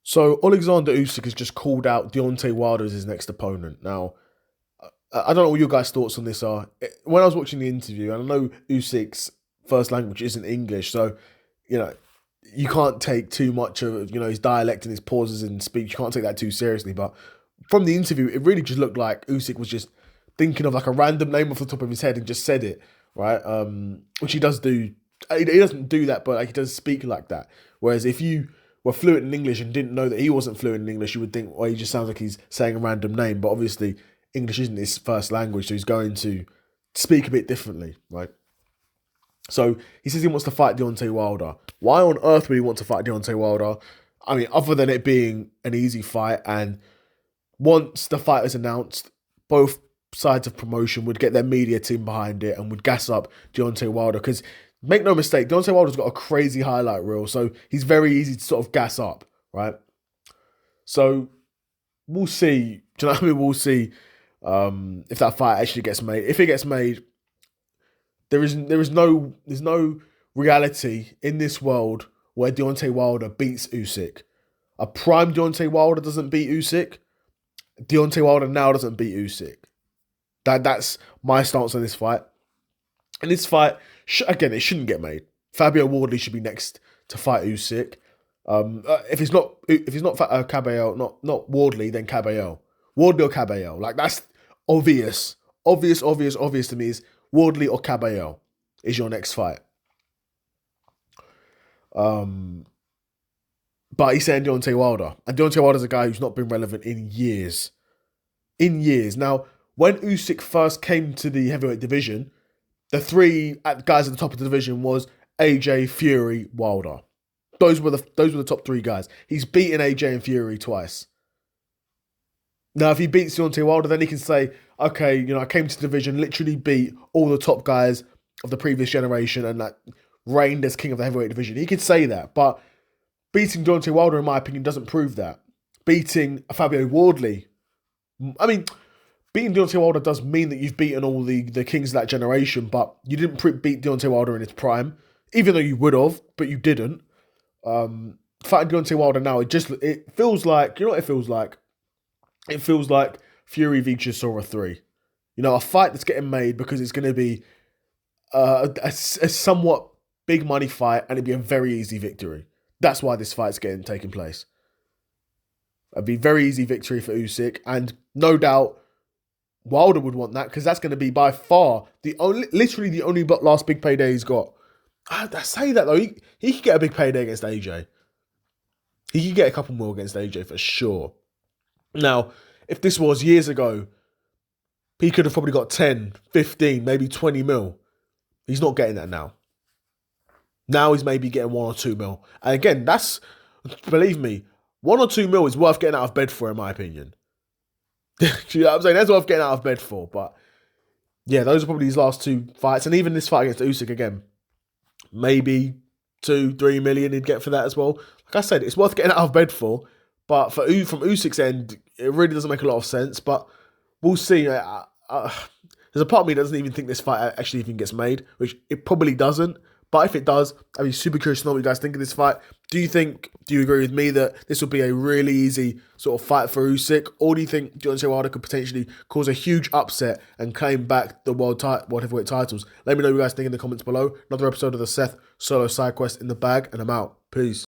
So Oleksandr Usyk has just called out Deontay Wilder as his next opponent. Now, I don't know what your guys' thoughts on this are. When I was watching the interview, and I know Usyk's first language isn't English, so you know you can't take too much of his dialect and his pauses in speech. You can't take that too seriously. But from the interview, it really just looked like Usyk was just thinking of like a random name off the top of his head and just said it, right? Which he does do. He doesn't do that, but like, he does speak like that. Whereas if you were fluent in English and didn't know that he wasn't fluent in English, you would think, well, he just sounds like he's saying a random name. But obviously, English isn't his first language, so he's going to speak a bit differently, right? So he says he wants to fight Deontay Wilder. Why on earth would he want to fight Deontay Wilder? I mean, other than it being an easy fight, and once the fight is announced, both sides of promotion would get their media team behind it and would gas up Deontay Wilder. Because make no mistake, Deontay Wilder's got a crazy highlight reel, so he's very easy to sort of gas up, right? So we'll see. Do you know what I mean? We'll see if that fight actually gets made. If it gets made, there's no reality in this world where Deontay Wilder beats Usyk. A prime Deontay Wilder doesn't beat Usyk. Deontay Wilder now doesn't beat Usyk. That's my stance on this fight. And this fight, again, it shouldn't get made. Fabio Wardley should be next to fight Usyk. If it's not Cabello, not Wardley, then Cabello. Wardley or Cabello. Like, that's obvious. Obvious to me is Wardley or Cabello is your next fight. But he's saying Deontay Wilder. And Deontay Wilder's a guy who's not been relevant in years. Now, when Usyk first came to the heavyweight division, the three guys at the top of the division was AJ, Fury, Wilder. Those were the top three guys. He's beaten AJ and Fury twice. Now, if he beats Deontay Wilder, then he can say, okay, I came to the division, literally beat all the top guys of the previous generation and like reigned as king of the heavyweight division. He could say that, but beating Deontay Wilder, in my opinion, doesn't prove that. Beating Fabio Wardley, I mean, beating Deontay Wilder does mean that you've beaten all the kings of that generation, but you didn't beat Deontay Wilder in his prime, even though you would have, but you didn't. Fighting Deontay Wilder now, it feels like, you know what it feels like? It feels like Fury v Chisora 3. A fight that's getting made because it's going to be a somewhat big money fight and it'd be a very easy victory. That's why this fight's taking place. It'd be a very easy victory for Usyk, and no doubt Wilder would want that because that's going to be by far literally the only last big payday he's got. I say that though, he could get a big payday against AJ. He could get a couple more against AJ for sure. Now, if this was years ago, he could have probably got 10, 15, maybe 20 mil. He's not getting that now. Now he's maybe getting 1 or 2 mil. And again, believe me, 1 or 2 mil is worth getting out of bed for, in my opinion. You know what I'm saying? That's worth getting out of bed for. But yeah, those are probably his last two fights. And even this fight against Usyk again, maybe 2-3 million he'd get for that as well. Like I said, it's worth getting out of bed for. But from Usyk's end, it really doesn't make a lot of sense. But we'll see. There's a part of me that doesn't even think this fight actually even gets made, which it probably doesn't. But if it does, I'd be super curious to know what you guys think of this fight. Do you agree with me that this will be a really easy sort of fight for Usyk? Or do you think Deontay Wilder could potentially cause a huge upset and claim back the world heavyweight titles? Let me know what you guys think in the comments below. Another episode of the Seth Solo Side Quest in the bag, and I'm out. Peace.